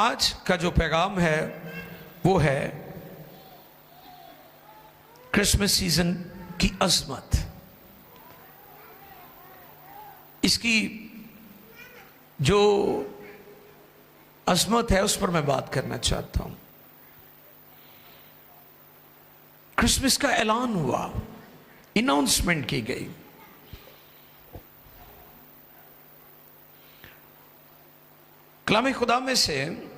आज का जो पैगाम है वो है क्रिसमस सीजन की अजमत। इसकी जो अजमत है उस पर मैं बात करना चाहता हूं। क्रिसमस का ऐलान हुआ, अनाउंसमेंट की गई। कलाम खुदा में से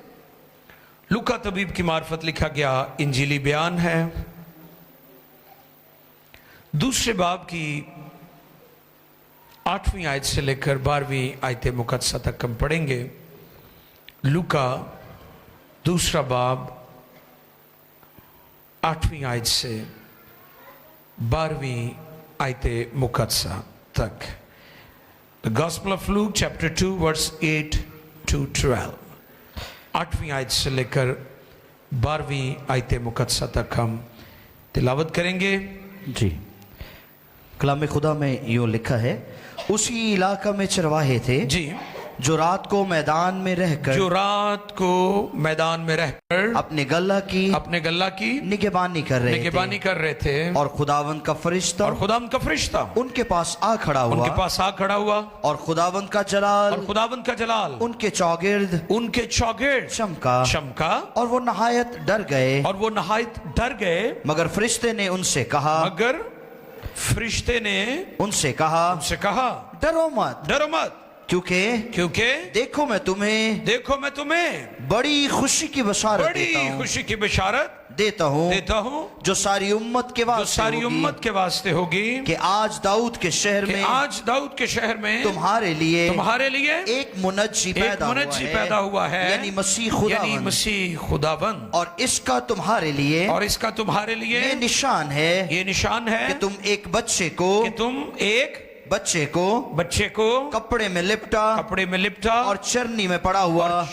लूका तबीब की मार्फत लिखा गया इंजीली बयान है, दूसरे बाब की 8वीं आयत से लेकर 12वीं आयत मुकद्दसा तक हम पढ़ेंगे। लूका दूसरा बाब 8वीं आयत से 12वीं आयत मुकद्दसा तक। The gospel of Luke chapter 2 verse 8 to 12। 8वीं आयत से लेकर 12वीं आयत मुकद्दसा तक हम तिलावत करेंगे। जी, कलाम खुदा में यूँ लिखा है, उसी इलाका में चरवाहे थे जी, जो रात को मैदान में रहकर अपने गल्ला की निगहबानी कर रहे थे और खुदावंद का फरिश्ता उनके पास आ खड़ा हुआ और खुदावंद का जलाल उनके चौगिर्द चमका और वो नहायत डर गए। मगर फरिश्ते ने उनसे कहा डरो मत, क्योंकि देखो मैं तुम्हें बड़ी खुशी की बशारत देता हूँ जो सारी उम्मत के वास्ते होगी कि आज दाऊद के शहर में तुम्हारे लिए एक मुनज्जी पैदा हुआ है, यानी मसीह खुदावंद। और इसका तुम्हारे लिए ये निशान है कि तुम एक बच्चे को कपड़े में लिपटा और चरनी में पड़ा हुआ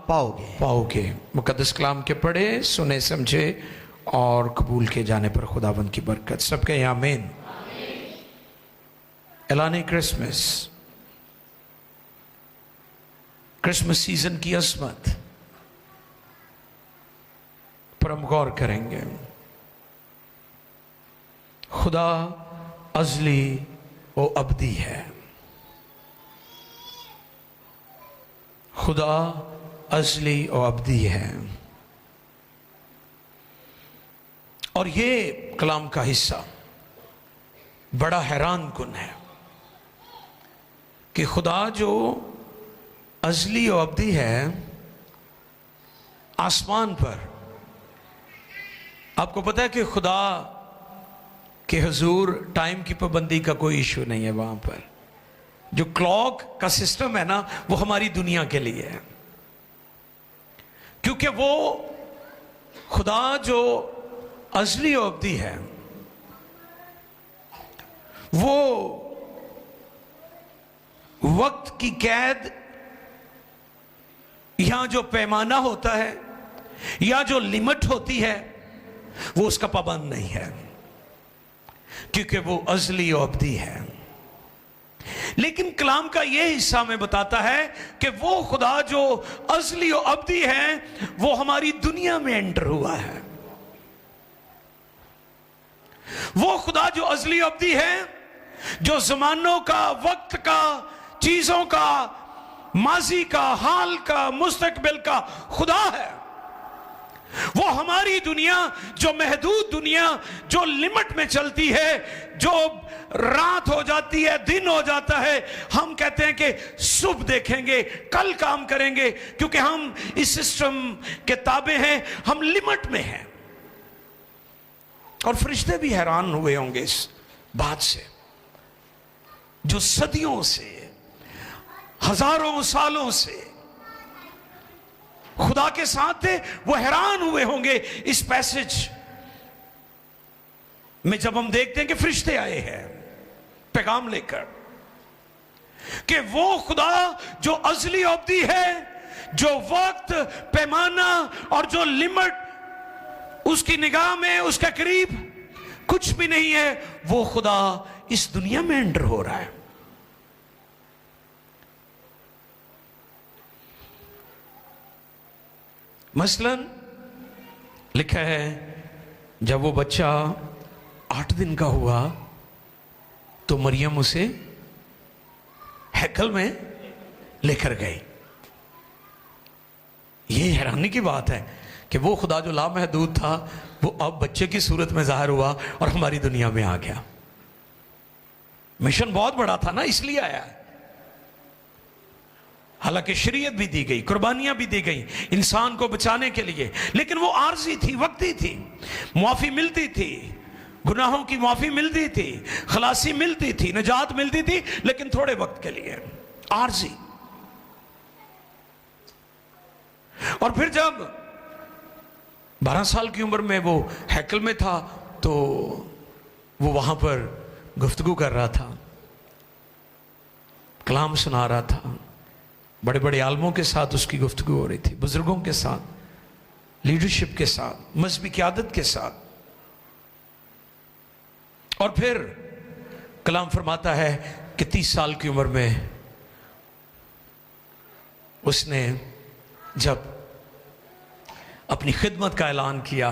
पाओगे। मुकद्दस कलाम के पढ़े, सुने, समझे और कबूल किए जाने पर खुदावंद की बरकत सबके यहाँ आमीन। ऐलान क्रिसमस सीजन की अज़मत पर हम गौर करेंगे। खुदा अज़ली व अबदी है। खुदा अज़ली और अबदी है। और ये कलाम का हिस्सा बड़ा हैरान कुन है कि खुदा जो अज़ली और अबदी है, आसमान पर आपको पता है कि खुदा के हुजूर टाइम की पाबंदी का कोई इशू नहीं है। वहां पर जो क्लॉक का सिस्टम है ना, वो हमारी दुनिया के लिए है, क्योंकि वो खुदा जो अज़ली और अबदी है, वो वक्त की कैद या जो पैमाना होता है या जो लिमिट होती है, वो उसका पाबंद नहीं है, क्योंकि वो अज़ली और अबदी है। लेकिन कलाम का यह हिस्सा में बताता है कि वो खुदा जो अज़ली और अबदी है, वो हमारी दुनिया में एंटर हुआ है। वो खुदा जो अज़ली और अबदी है, जो ज़मानों का, वक्त का, चीजों का, माजी का, हाल का, मुस्तकबिल का खुदा है। वो हमारी दुनिया, जो महदूद दुनिया, जो लिमिट में चलती है, जो रात हो जाती है, दिन हो जाता है, हम कहते हैं कि सुबह देखेंगे, कल काम करेंगे, क्योंकि हम इस सिस्टम के ताबे हैं, हम लिमिट में हैं। और फरिश्ते भी हैरान हुए होंगे इस बात से, जो सदियों से, हजारों सालों से खुदा के साथ थे। वो हैरान हुए होंगे इस पैसेज में जब हम देखते हैं कि फरिश्ते आए हैं पैगाम लेकर, कि वो खुदा जो अज़ली अबदी है, जो वक्त, पैमाना और जो लिमिट उसकी निगाह में, उसके करीब कुछ भी नहीं है, वो खुदा इस दुनिया में एंटर हो रहा है। मसलन लिखा है जब वो बच्चा 8 दिन का हुआ तो मरियम उसे हैकल में लेकर गई। ये हैरानी की बात है कि वो खुदा जो लामहदूद था वो अब बच्चे की सूरत में जाहिर हुआ और हमारी दुनिया में आ गया। मिशन बहुत बड़ा था ना, इसलिए आया है। हालांकि शरीयत भी दी गई, कुर्बानियां भी दी गई इंसान को बचाने के लिए, लेकिन वो आर्जी थी, वक्ती थी। मुआफी मिलती थी, गुनाहों की माफी मिलती थी, खलासी मिलती थी, निजात मिलती थी, लेकिन थोड़े वक्त के लिए, आर्जी। और फिर जब 12 साल की उम्र में वो हैकल में था तो वो वहां पर गुफ्तगू कर रहा था, कलाम सुना रहा था। बड़े बड़े आलमों के साथ उसकी गुफ्तगू हो रही थी, बुजुर्गों के साथ, लीडरशिप के साथ, मजहबी क़यादत के साथ। और फिर कलाम फरमाता है कि 30 साल की उम्र में उसने जब अपनी खिदमत का ऐलान किया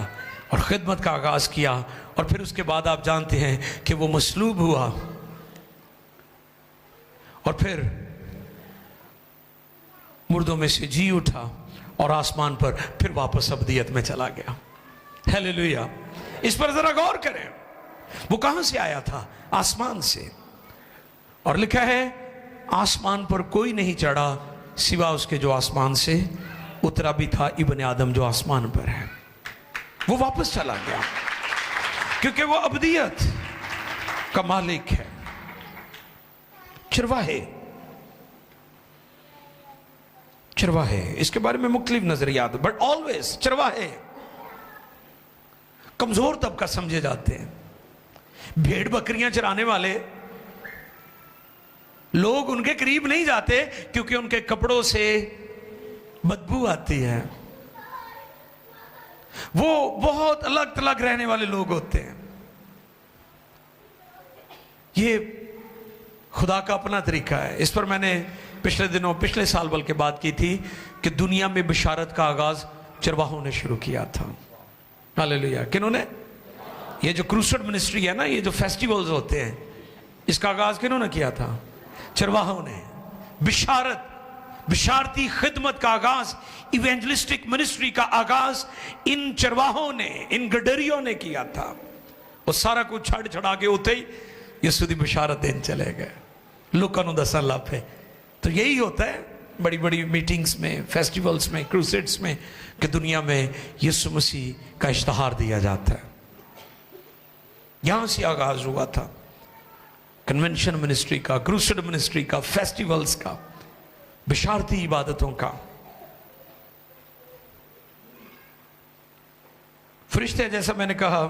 और खिदमत का आगाज किया, और फिर उसके बाद आप जानते हैं कि वो मसलूब हुआ और फिर मुर्दों में से जी उठा और आसमान पर फिर वापस अब्दियत में चला गया। हालेलुया। इस पर जरा गौर करें, वो कहां से आया था? आसमान से। और लिखा है आसमान पर कोई नहीं चढ़ा सिवा उसके जो आसमान से उतरा भी था, इब्ने आदम जो आसमान पर है। वो वापस चला गया क्योंकि वो अब्दियत का मालिक है। चरवाहे, चरवाहे, इसके बारे में मुख्तलिफ नजरियात, बट ऑलवेज चरवाहे कमजोर तबका समझे जाते हैं। भेड़ बकरियां चराने वाले लोग उनके करीब नहीं जाते क्योंकि उनके कपड़ों से बदबू आती है। वो बहुत अलग थलग रहने वाले लोग होते हैं। ये खुदा का अपना तरीका है। इस पर मैंने पिछले दिनों, पिछले साल बल्कि बात की थी कि दुनिया में बिशारत का आगाज चरवाहों ने शुरू किया था। हालेलुया। किन्होंने? ये जो क्रूसेड मिनिस्ट्री है ना, ये जो फेस्टिवल्स होते हैं, इसका आगाज किन्होंने किया था? चरवाहों ने। बिशारत, बिशारती खिदमत का आगाज, इवेंजलिस्टिक मिनिस्ट्री का आगाज इन चरवाहों ने, इन गडरियों ने किया था। वो सारा कुछ छड़ छड़ा के उते ही यीशु दी बिशारत देन चले गए। लोगों को दसन ला पे। तो यही होता है बड़ी बड़ी मीटिंग्स में, फेस्टिवल्स में, क्रूसेड्स में, कि दुनिया में यीशु मसीह का इश्तहार दिया जाता है। यहां से आगाज हुआ था कन्वेंशन मिनिस्ट्री का, क्रूसेड मिनिस्ट्री का, फेस्टिवल्स का, बिशारती इबादतों का। फरिश्ते, जैसा मैंने कहा,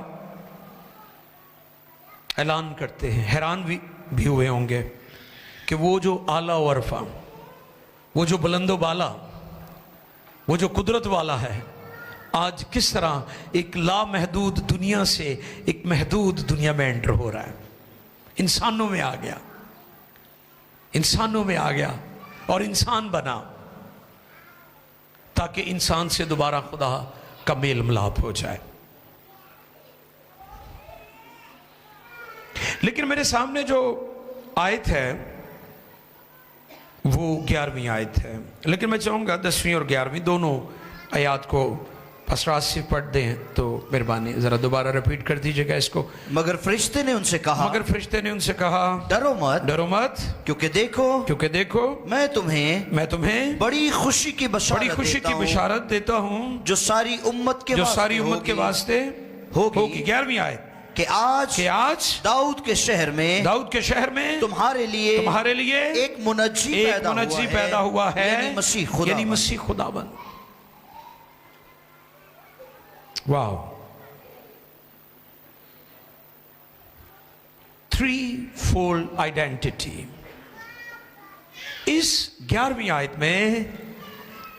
ऐलान करते हैं। हैरान भी हुए होंगे कि वो जो आला व अरफा, वो जो बुलंदो बाला, वो जो कुदरत वाला है, आज किस तरह एक लामहदूद दुनिया से एक महदूद दुनिया में एंटर हो रहा है। इंसानों में आ गया, इंसानों में आ गया और इंसान बना ताकि इंसान से दोबारा खुदा का मेल मिलाप हो जाए। लेकिन मेरे सामने जो आयत है वो 11वीं आयत है। लेकिन मैं चाहूंगा 10वीं और 11वीं दोनों आयत को असराज से पढ़ दें तो मेहरबानी जरा दोबारा रिपीट कर दीजिएगा इसको। मगर फरिश्ते ने उनसे कहा, मगर फरिश्ते ने उनसे कहा, डरो मत, डरो मत, क्योंकि देखो मैं तुम्हें बड़ी खुशी की बशारत देता हूं जो सारी उम्मत के वास्ते होगी। 11वीं आयत कि आज दाऊद के शहर में तुम्हारे लिए एक मुनज्जी पैदा हुआ है, यानी मसीह खुदाबंद। वाओ। 3-fold identity. इस 11वीं आयत में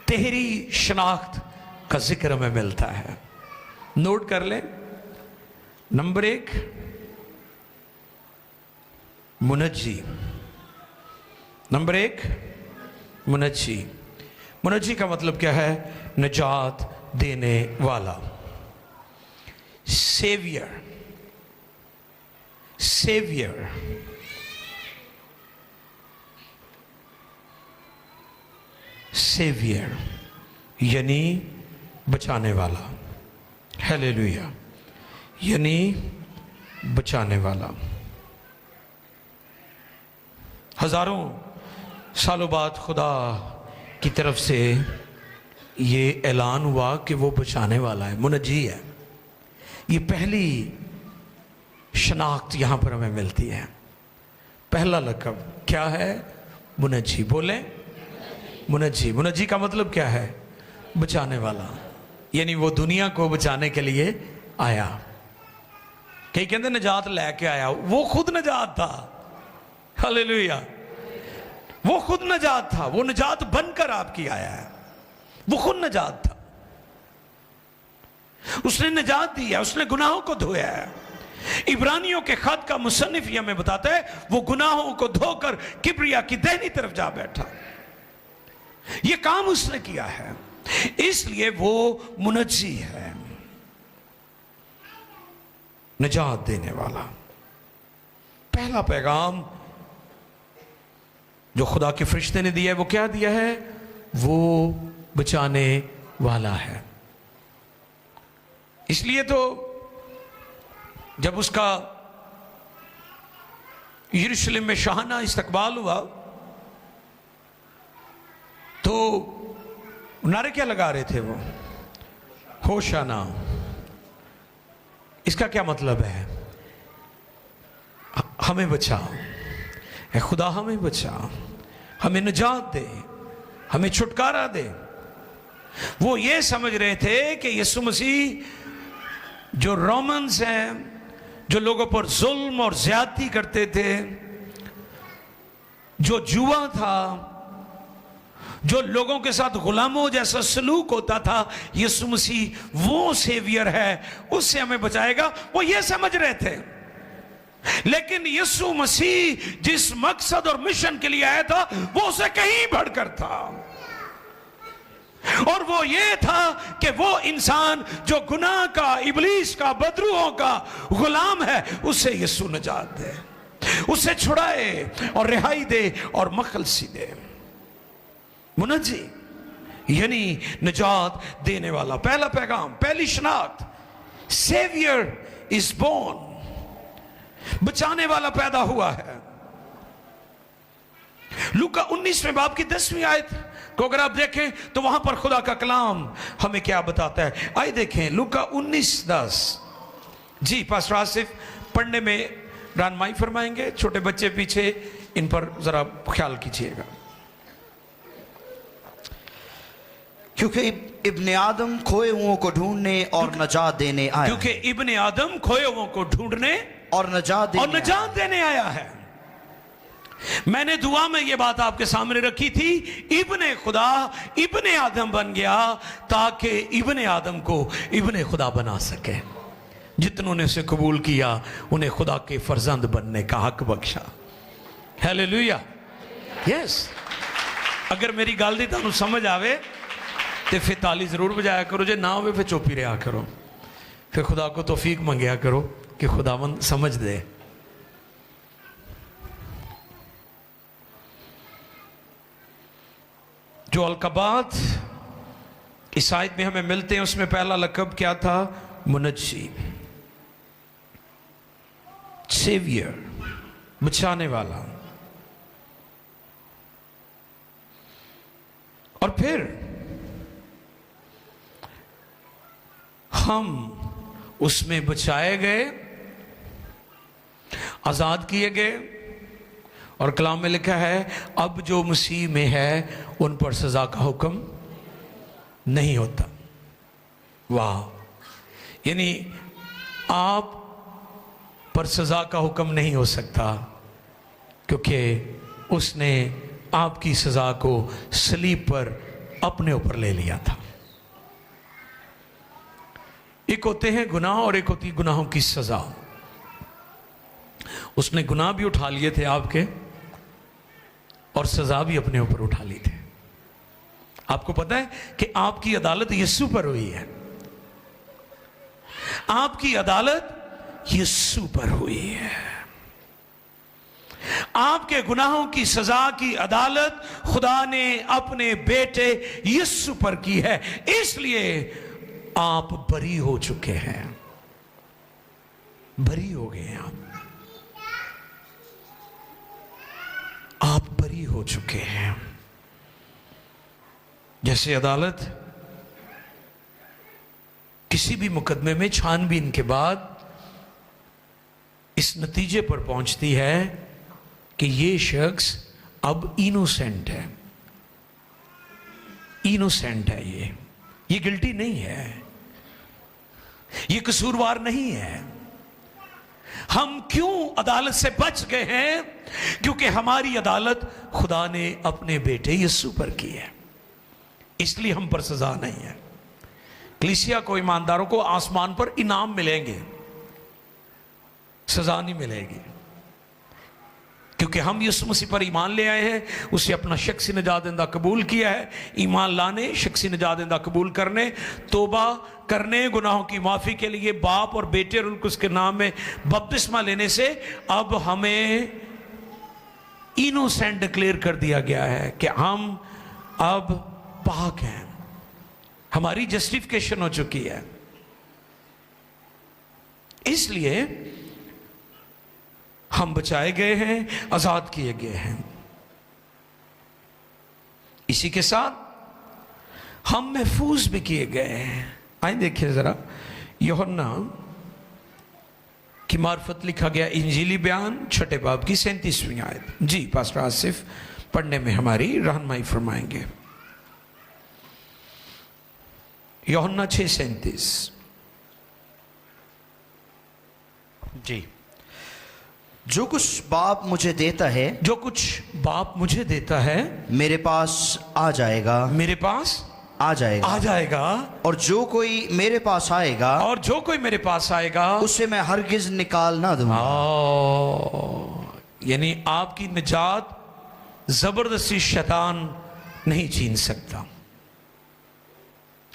तेहरी शनाख्त का जिक्र हमें मिलता है। नोट कर लें। नंबर 1 मुनज्जी। नंबर 1 मुनज्जी। मुनज्जी का मतलब क्या है? निजात देने वाला। सेवियर, सेवियर, सेवियर यानी बचाने वाला। हालेलुया, यानी बचाने वाला। हजारों सालों बाद खुदा की तरफ से ये ऐलान हुआ कि वो बचाने वाला है, मुनज्जी है। ये पहली शनाख्त यहां पर हमें मिलती है। पहला लक़ब क्या है? मुनज्जी। बोले मुनज्जी। मुनज्जी का मतलब क्या है? बचाने वाला। यानी वो दुनिया को बचाने के लिए आया। कई कहते निजात लेके आया, वो खुद निजात था। हालेलुया, वो खुद निजात था। वो निजात बनकर आपकी आया है। वो खुद निजात था। उसने निजात दी है, उसने गुनाहों को धोया है। इब्रानियों के खत का मुसन्निफ ये हमें बताता है, वो गुनाहों को धोकर किब्रिया की दाहिनी तरफ जा बैठा। ये काम उसने किया है, इसलिए वो मुनज्जी है, निजात देने वाला। पहला पैगाम जो खुदा के फरिश्ते ने दिया है, वो क्या दिया है? वो बचाने वाला है। इसलिए तो जब उसका यरूशलेम में शाहाना इस्तकबाल हुआ तो नारे क्या लगा रहे थे वो? होशाना। इसका क्या मतलब है? हमें बचा, ए खुदा हमें बचा, हमें निजात दे, हमें छुटकारा दे। वो ये समझ रहे थे कि यीशु मसीह जो रोमन्स हैं, जो लोगों पर जुल्म और ज्यादती करते थे, जो जुआ था, जो लोगों के साथ गुलामों जैसा सलूक होता था, यीशु मसीह वो सेवियर है, उससे हमें बचाएगा। वो ये समझ रहे थे। लेकिन यीशु मसीह जिस मकसद और मिशन के लिए आया था, वो उसे कहीं बढ़कर था। और वो ये था कि वो इंसान जो गुनाह का, इब्लीस का, बदरूहों का गुलाम है, उसे यीशु निजात दे, उसे छुड़ाए और रिहाई दे और मखलसी दे। मुनज्जी यानी निजात देने वाला। पहला पैगाम, पहली शनाख्त, सेवियर इज बोर्न, बचाने वाला पैदा हुआ है। लूका 19वें बाब की 10वीं आयत को अगर आप देखें तो वहां पर खुदा का कलाम हमें क्या बताता है। आइए देखें लूका 19:10। जी पास्टर आसिफ पढ़ने में रहनुमाई फरमाएंगे। छोटे बच्चे पीछे, इन पर जरा ख्याल कीजिएगा। क्योंकि इब्ने आदम खोए हुओं को ढूंढने और नजात देने आया। क्योंकि इब्ने आदम खोए हुओं को ढूंढने और नजात देने आया है। मैंने दुआ में यह बात आपके सामने रखी थी, इब्ने खुदा इब्ने आदम बन गया ताकि इब्ने आदम को इब्ने खुदा बना सके। जितनों ने उसे कबूल किया उन्हें खुदा के फर्जंद बनने का हक बख्शा। Hallelujah, yes. अगर मेरी गल दी तुहानू समझ आवे तो फिर ताली जरूर बजाया करो, जे ना हो फिर चुप्पी रहा करो। फिर खुदा को तौफीक मंगया करो कि खुदावंद समझ दे। जो अलकबात इस आयत में हमें मिलते हैं, उसमें पहला लक़ब क्या था? मुनज्जी, सेवियर, बचाने वाला। और फिर हम उसमें बचाए गए, आजाद किए गए। और कलाम में लिखा है, अब जो मसीह में है उन पर सजा का हुक्म नहीं होता। वाह, यानी आप पर सजा का हुक्म नहीं हो सकता, क्योंकि उसने आपकी सजा को सलीब पर अपने ऊपर ले लिया था। एक होते हैं गुनाह और एक होती गुनाहों की सजा। उसने गुनाह भी उठा लिए थे आपके और सजा भी अपने ऊपर उठा ली थी। आपको पता है कि आपकी अदालत यीशु पर हुई है, आपकी अदालत यीशु पर हुई है। आपके गुनाहों की सजा की अदालत खुदा ने अपने बेटे यीशु पर की है, इसलिए आप बरी हो चुके हैं, बरी हो गए हैं आप बरी हो चुके हैं। जैसे अदालत किसी भी मुकदमे में छानबीन के बाद इस नतीजे पर पहुंचती है कि ये शख्स अब इनोसेंट है, इनोसेंट है, ये गिल्टी नहीं है, ये कसूरवार नहीं है। हम क्यों अदालत से बच गए हैं? क्योंकि हमारी अदालत खुदा ने अपने बेटे यीशु पर की है, इसलिए हम पर सजा नहीं है। कलीसिया को, ईमानदारों को आसमान पर इनाम मिलेंगे, सजा नहीं मिलेगी, क्योंकि हम यीशु मसीह पर ईमान ले आए हैं, उसे अपना शख्सी निजात-देंदा कबूल किया है। ईमान लाने, शख्सी निजात-देंदा कबूल करने, तौबा करने, गुनाहों की माफ़ी के लिए बाप और बेटे और उसके नाम में बपतिस्मा लेने से अब हमें इनोसेंट डिक्लेयर कर दिया गया है कि हम अब पाक हैं, हमारी जस्टिफिकेशन हो चुकी है। इसलिए हम बचाए गए हैं, आजाद किए गए हैं। इसी के साथ हम महफूज भी किए गए हैं। आइए देखिए जरा, यूहन्ना की मार्फत लिखा गया इंजीली बयान 6 बाब की 37वीं आयत। जी पास्टर आसिफ पढ़ने में हमारी रहनुमाई फरमाएंगे। यूहन्ना 6:37। जी। जो कुछ बाप मुझे देता है, जो कुछ बाप मुझे देता है मेरे पास आ जाएगा, मेरे पास आ जाएगा, आ जाएगा, और जो कोई मेरे पास आएगा, और जो कोई मेरे पास आएगा उसे मैं हरगिज निकाल ना दूंगा। यानी आपकी निजात जबरदस्ती शैतान नहीं छीन सकता।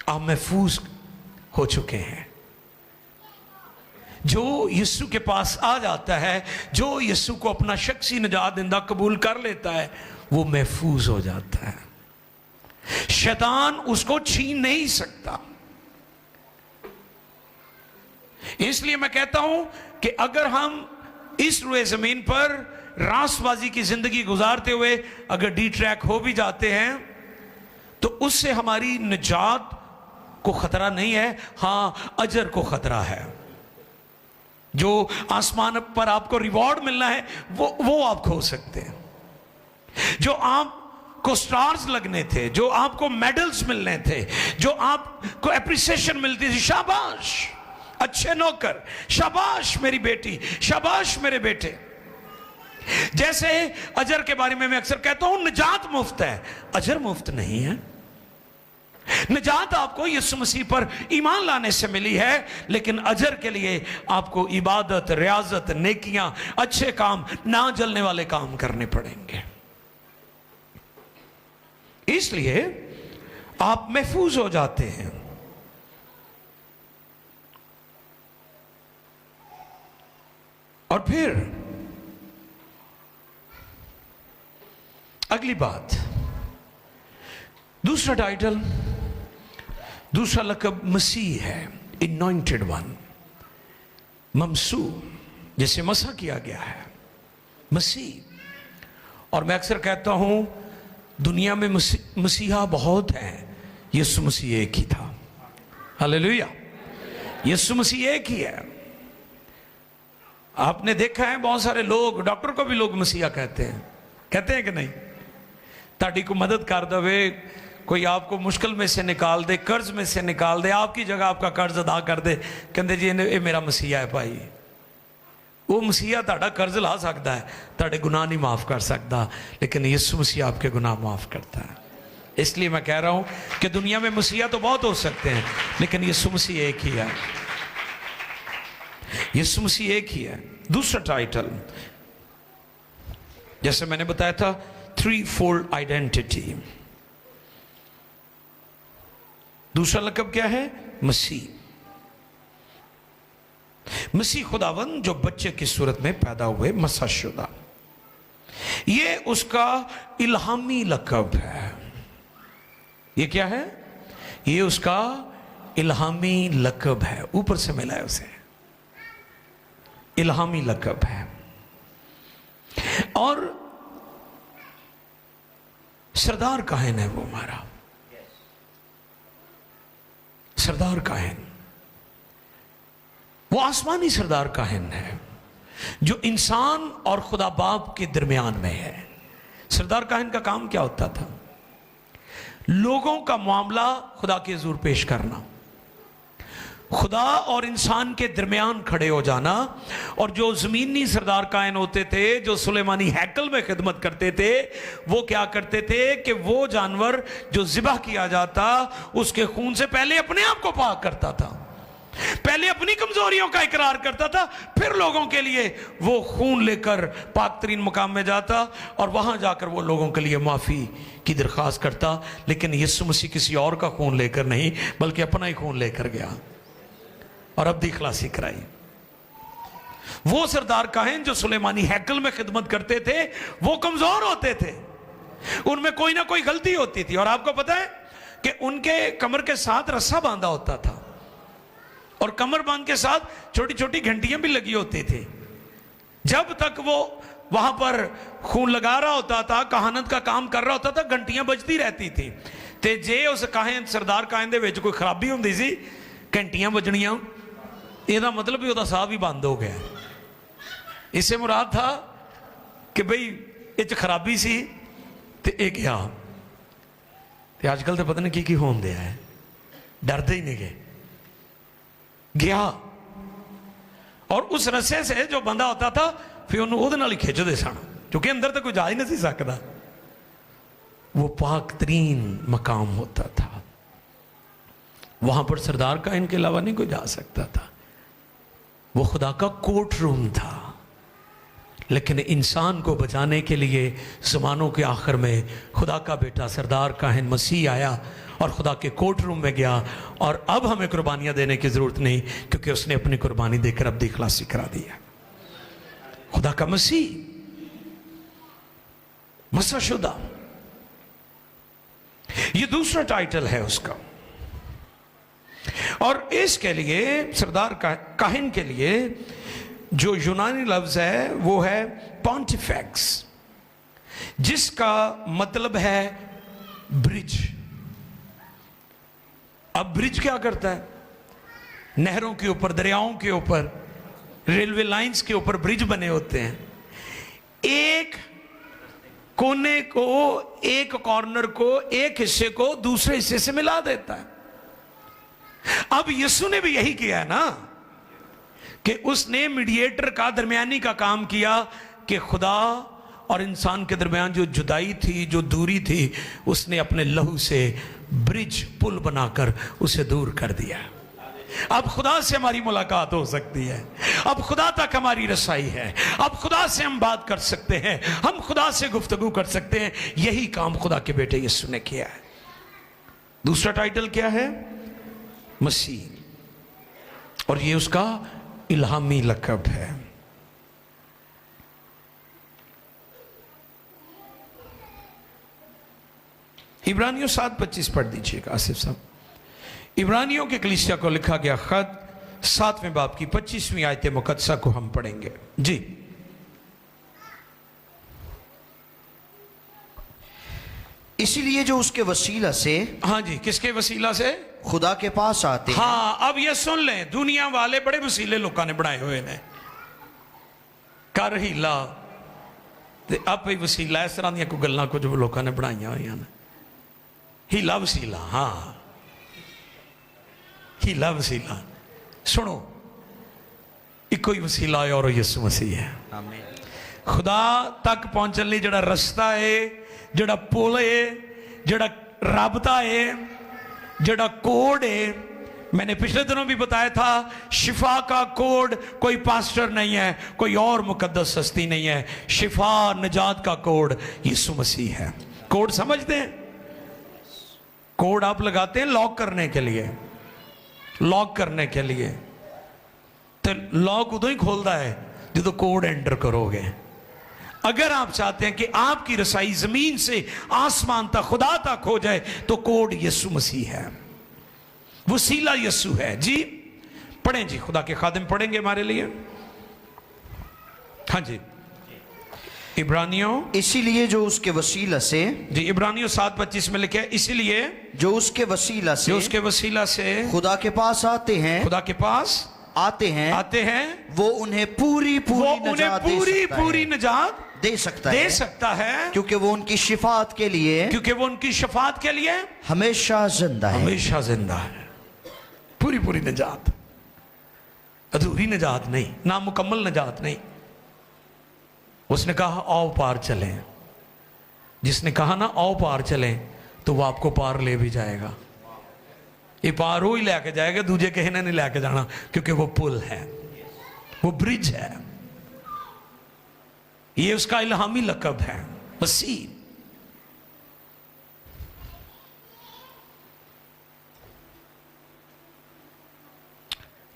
आप महफूज हो चुके हैं। जो यीशु के पास आ जाता है, जो यीशु को अपना शख्सी निजात-देंदा कबूल कर लेता है, वो महफूज हो जाता है, शैतान उसको छीन नहीं सकता। इसलिए मैं कहता हूं कि अगर हम इस रुए जमीन पर रासबाजी की जिंदगी गुजारते हुए अगर डी ट्रैक हो भी जाते हैं, तो उससे हमारी निजात को खतरा नहीं है, हां अजर को खतरा है। जो आसमान पर आपको रिवॉर्ड मिलना है वो आप खो सकते हैं। जो आपको स्टार्स लगने थे, जो आपको मेडल्स मिलने थे, जो आपको एप्रिसिएशन मिलती थी, शाबाश अच्छे नौकर, शाबाश मेरी बेटी, शाबाश मेरे बेटे। जैसे अजर के बारे में मैं अक्सर कहता हूं निजात मुफ्त है, अजर मुफ्त नहीं है। निजात आपको यीशु मसीह पर ईमान लाने से मिली है, लेकिन अजर के लिए आपको इबादत, रियाजत, नेकियां, अच्छे काम, ना जलने वाले काम करने पड़ेंगे। इसलिए आप महफूज हो जाते हैं। और फिर अगली बात, दूसरा टाइटल, दूसरा लक़ब मसीह है, इनॉइंटेड वन, ममसू, जैसे मसा किया गया है, मसीह। और मैं अक्सर कहता हूं दुनिया में मसीहा बहुत हैं, यीशु मसीह एक ही था। हालेलुया, यीशु मसीह एक ही है। आपने देखा है बहुत सारे लोग, डॉक्टर को भी लोग मसीहा कहते हैं कि नहीं? ताड़ी को मदद कर दे, कोई आपको मुश्किल में से निकाल दे, कर्ज में से निकाल दे, आपकी जगह आपका कर्ज अदा कर दे, कहते जी ये मेरा मसीहा है भाई। वो मसीहा ताड़ा कर्ज ला सकता है, ताड़े गुनाह नहीं माफ कर सकता, लेकिन यीशु मसीह आपके गुनाह माफ करता है। इसलिए मैं कह रहा हूं कि दुनिया में मसीहा तो बहुत हो सकते हैं, लेकिन यीशु मसीह एक ही है, यीशु मसीह एक ही है। दूसरा टाइटल, जैसे मैंने बताया था, थ्री फोल्ड आइडेंटिटी। दूसरा लक़ब क्या है? मसीह। मसीह खुदावन जो बच्चे की सूरत में पैदा हुए, मसाशुदा, ये उसका इल्हामी लक़ब है। ये क्या है? ये उसका इल्हामी लक़ब है, ऊपर से मिला है उसे, इल्हामी लक़ब है। और सरदार काहिन है वो हमारा, सरदार काहिन, वो आसमानी सरदार काहिन है जो इंसान और खुदा बाप के दरमियान में है। सरदार काहिन का काम क्या होता था? लोगों का मामला खुदा के हुजूर पेश करना, खुदा और इंसान के दरमियान खड़े हो जाना। और जो ज़मीनी सरदार कायन होते थे, जो सुलेमानी हैकल में खिदमत करते थे, वो क्या करते थे कि वो जानवर जो ज़िबह किया जाता उसके खून से पहले अपने आप को पाक करता था, पहले अपनी कमजोरियों का इकरार करता था, फिर लोगों के लिए वो खून लेकर पाक तरीन मुकाम में जाता और वहां जाकर वो लोगों के लिए माफ़ी की दरख्वास्त करता। लेकिन यीशु मसीह किसी और का खून लेकर नहीं, बल्कि अपना ही खून लेकर गया और अब्दी खलासी कराई। वो सरदार काहिन जो सुलेमानी हैकल में खिदमत करते थे, वो कमजोर होते थे, उनमें कोई ना कोई गलती होती थी। और आपको पता है कि उनके कमर के साथ रस्सा बांधा होता था और कमर बांध के साथ छोटी छोटी घंटियां भी लगी होती थी। जब तक वो वहां पर खून लगा रहा होता था, कहानत का काम कर रहा होता था, घंटियां बजती रहती थी। ते जे उस काहिन सरदार काहिन दे विच कोई खराबी हुंदी सी, घंटियां बजनियां, ਇਹਦਾ मतलब भी ਉਹਦਾ ਸਾਹ भी बंद हो गया। इसे मुराद था कि बई ਇਹ खराबी सी ते ਇਹ गया। ते आजकल तो पता नहीं की होन दिया है, डरते ही नहीं गए, गया। और उस रस्से से जो बंदा होता था फिर उन्होंने ਉਹਦੇ ਨਾਲ ही खिंचते सन, क्योंकि अंदर तो कोई जा ही नहीं सकता। वो पाक तरीन मकाम होता था, वहां पर सरदार का इनके अलावा नहीं कोई जा सकता था। वो खुदा का कोर्ट रूम था। लेकिन इंसान को बचाने के लिए ज़मानों के आखिर में खुदा का बेटा सरदार काहिन मसीह आया और खुदा के कोर्ट रूम में गया। और अब हमें कुर्बानियां देने की ज़रूरत नहीं, क्योंकि उसने अपनी कुर्बानी देकर अब्दी खलासी करा दिया। खुदा का मसीह, मसाशुदा, ये दूसरा टाइटल है उसका। और इसके लिए सरदार काहिन के लिए जो यूनानी लफ्ज है वो है पॉन्टिफेक्स, जिसका मतलब है ब्रिज। अब ब्रिज क्या करता है? नहरों के ऊपर, दरियाओं के ऊपर, रेलवे लाइंस के ऊपर ब्रिज बने होते हैं। एक कोने को, एक कॉर्नर को, एक हिस्से को दूसरे हिस्से से मिला देता है। अब यीशु ने भी यही किया है ना, कि उसने मीडिएटर का, दरमियानी का काम किया कि खुदा और इंसान के दरमियान जो जुदाई थी, जो दूरी थी, उसने अपने लहू से ब्रिज, पुल बनाकर उसे दूर कर दिया। अब खुदा से हमारी मुलाकात हो सकती है, अब खुदा तक हमारी रसाई है, अब खुदा से हम बात कर सकते हैं, हम खुदा से गुफ्तगू कर सकते हैं। यही काम खुदा के बेटे यीशु ने किया है। दूसरा टाइटल क्या है? मसीह। और ये उसका इल्हामी लक़ब है। इब्रानियों 7:25 पढ़ दीजिएगा आसिफ साहब। इब्रानियों के कलीसिया को लिखा गया खत 7वें बाब की 25वीं आयत मुकद्दसा को हम पढ़ेंगे जी। इसीलिए जो उसके वसीला से, हाँ जी, किसके वसीला से? खुदा के पास आते। हाँ, अब ये सुन लें, दुनिया वाले बड़े वसीले लोगों ने बनाए हुए ने, कर हीला ते आप ही वसीला, इस तरह दी कोई गल्लां कुछ लोगों ने बनाई हुई ने। हीला वसीला, हाँ, हीला वसीला। सुनो, इको ही वसीला है और यीशु मसीह है। खुदा तक पहुंचने लिए जड़ा रस्ता है, जड़ा पुल है, जड़ा राबता है, जड़ा कोड है, मैंने पिछले दिनों भी बताया था, शिफा का कोड कोई पास्टर नहीं है, कोई और मुकद्दस हस्ती नहीं है। शिफा, निजात का कोड यीशु मसीह है। कोड समझते हैं? कोड आप लगाते हैं लॉक करने के लिए, लॉक करने के लिए, तो लॉक उदों ही खोलता है जो कोड एंटर करोगे। अगर आप चाहते हैं कि आपकी रसाई जमीन से आसमान तक, खुदा तक हो जाए, तो कोड यीशु मसीह है, वसीला यीशु है। जी पढ़ें जी, खुदा के खादिम पढ़ेंगे हमारे लिए। हाँ जी, इब्रानियों, इसीलिए जो उसके वसीला से, जी इब्रानियों 7:25 में लिखे, इसीलिए जो उसके वसीला से, जो उसके वसीला से खुदा के पास आते हैं, खुदा के पास आते हैं, वो उन्हें पूरी निजात दे सकता है, क्योंकि वो उनकी शिफात के लिए, हमेशा जिंदा है, पूरी निजात, अधूरी निजात नहीं, नामुकम्मल निजात नहीं। उसने कहा आओ पार चलें, जिसने कहा ना आओ पार चलें, तो वो आपको पार ले भी जाएगा। ये पार वो ही लेके जाएगा, दूजे कहीं ने नहीं लेके जाना, क्योंकि वो पुल है, वो ब्रिज है, ये उसका इल्हामी लक़ब है मसीह।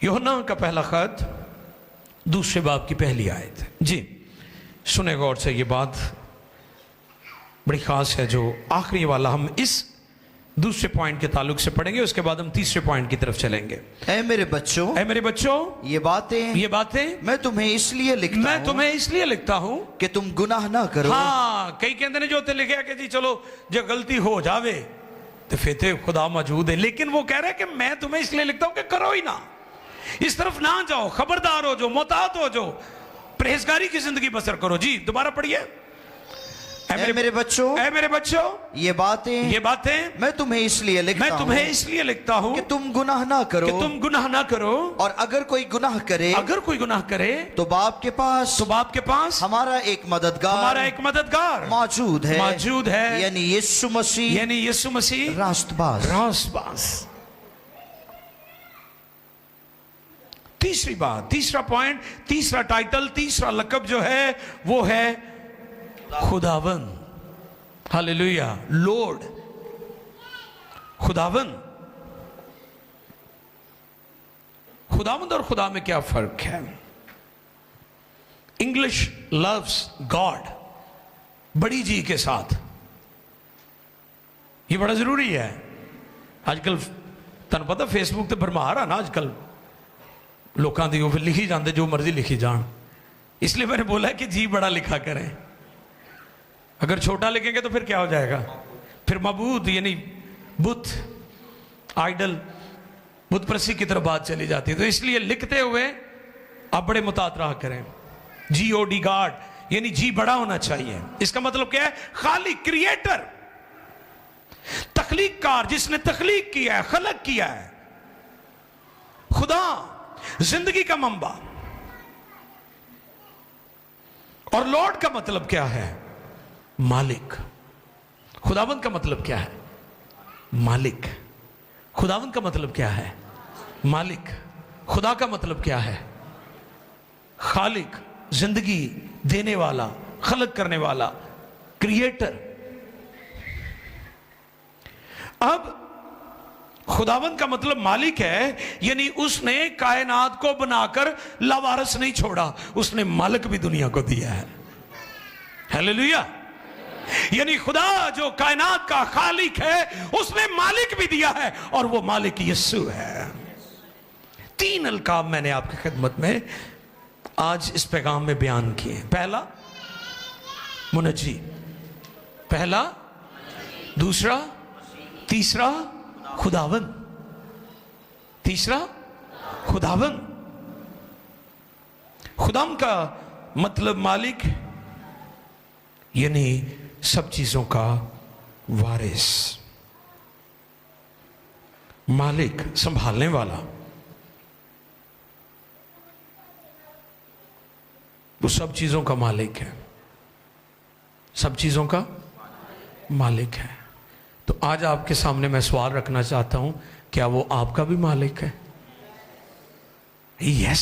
यूहन्ना का पहला खत 2 बाब की पहली आयत। जी सुने गौर से, ये बात बड़ी खास है, जो आखिरी वाला हम इस 2 पॉइंट के ताल्लुक से पढ़ेंगे, उसके बाद हम 3 पॉइंट की तरफ चलेंगे। ऐ मेरे बच्चों, ये बातें मैं तुम्हें इसलिए लिखता हूं कि तुम गुनाह ना करो। हाँ, कई कहते हैं जो ते लिखा कि जी चलो जो गलती हो जावे तो फिर तो खुदा मौजूद है, लेकिन वो कह रहा है कि मैं तुम्हें इसलिए लिखता हूं कि करो ही ना, इस तरफ ना जाओ, खबरदार हो जो, मोहतात हो जो, परहेजगारी की जिंदगी बसर करो। जी दोबारा पढ़िए। ऐ मेरे बच्चों, ये बातें मैं तुम्हें इसलिए लिखता हूं कि तुम गुनाह ना करो, और अगर कोई गुनाह करे तो बाप के पास हमारा एक मददगार मौजूद है, यानी यीशु मसीह रास्तबाज। तीसरी बात, तीसरा पॉइंट, तीसरा टाइटल, तीसरा लक़ब जो है वो है खुदावंद। हालेलुया, लॉर्ड, खुदावंद। खुदावंद और खुदा में क्या फर्क है? इंग्लिश लव्स गॉड बड़ी जी के साथ, ये बड़ा जरूरी है। आजकल तुहानू पता फेसबुक ते भरमार है ना, आजकल लोगों की वो लिखी जाते जो मर्जी लिखी जान, इसलिए मैंने बोला कि जी बड़ा लिखा करें। अगर छोटा लिखेंगे तो फिर क्या हो जाएगा, फिर मबूद यानी बुत, आइडल, बुत प्रसी की तरफ बात चली जाती है। तो इसलिए लिखते हुए आप बड़े मुतात रहा करें। GOD गॉड, यानी जी बड़ा होना चाहिए। इसका मतलब क्या है? खालिक, क्रिएटर, तख्लीककार, जिसने तख्लीक किया है, खलक किया है, खुदा, जिंदगी का मंबा। और लॉर्ड का मतलब क्या है? मालिक। खुदावंद का मतलब क्या है? मालिक। खुदावंद का मतलब क्या है? मालिक। खुदा का मतलब क्या है? खालिक, जिंदगी देने वाला, खलक करने वाला, क्रिएटर। अब खुदावंद का मतलब मालिक है, यानी उसने कायनात को बनाकर लावारिस नहीं छोड़ा, उसने मालिक भी दुनिया को दिया है। हालेलुया। यानी खुदा जो कायनात का खालिक है, उसने मालिक भी दिया है, और वो मालिक यीशु है। 3 अलकाब मैंने आपकी खिदमत में आज इस पैगाम में बयान किए। पहला मुनज्जी, पहला, दूसरा, तीसरा खुदावंद, तीसरा खुदावंद। खुदाम का मतलब मालिक, यानी सब चीजों का वारिस, मालिक, संभालने वाला। वो सब चीजों का मालिक है, सब चीजों का मालिक है। तो आज आपके सामने मैं सवाल रखना चाहता हूं, क्या वो आपका भी मालिक है? यस,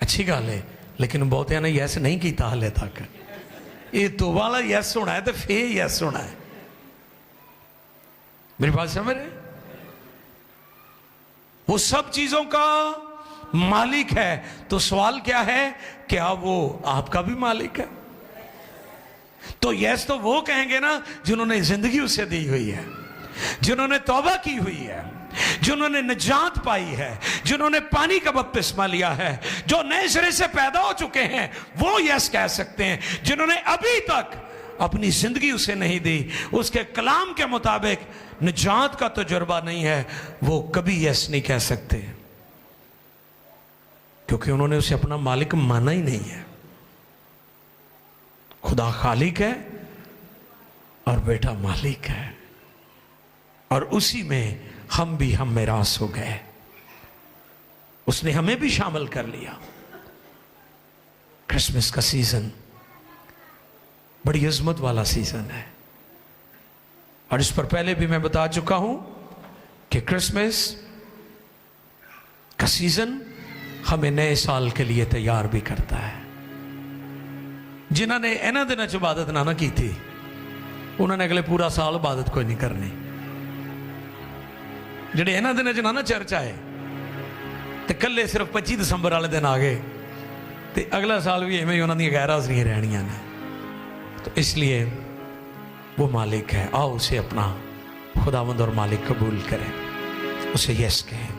अच्छी गल है, लेकिन बहुत ने यस नहीं किया हाले तक। ये तो वाला यस होना है तो फिर यस होना है। मेरी बात समझ रहे? वो सब चीजों का मालिक है। तो सवाल क्या है, क्या वो आपका भी मालिक है? तो यस तो वो कहेंगे ना जिन्होंने जिंदगी उसे दी हुई है, जिन्होंने तौबा की हुई है, जिन्होंने निजात पाई है, जिन्होंने पानी का बपतिस्मा लिया है, जो नए सिरे से पैदा हो चुके हैं, वो यस कह सकते हैं। जिन्होंने अभी तक अपनी जिंदगी उसे नहीं दी, उसके कलाम के मुताबिक निजात का तजुर्बा नहीं है, वो कभी यस नहीं कह सकते, क्योंकि उन्होंने उसे अपना मालिक माना ही नहीं है। खुदा खालिक है और बेटा मालिक है, और उसी में हम भी हम मेरास हो गए। उसने हमें भी शामिल कर लिया। क्रिसमस का सीजन बड़ी अजमत वाला सीजन है, और इस पर पहले भी मैं बता चुका हूं कि क्रिसमस का सीजन हमें नए साल के लिए तैयार भी करता है। जिन्होंने इन्होंने दिनों च इबादत ना की थी, उन्होंने अगले पूरा साल इबादत कोई नहीं करनी। जेडे इन्होंने दिनों च ना चर्च आए तो कल्ले सिर्फ 25 दिसंबर वाले दिन आ गए, तो अगला साल भी इवें ही उन्होंने गैर हाज़रियां रहनियां ने। तो इसलिए वो मालिक है, आओ उसे अपना खुदावंद और मालिक कबूल करें, उसे यस कहें।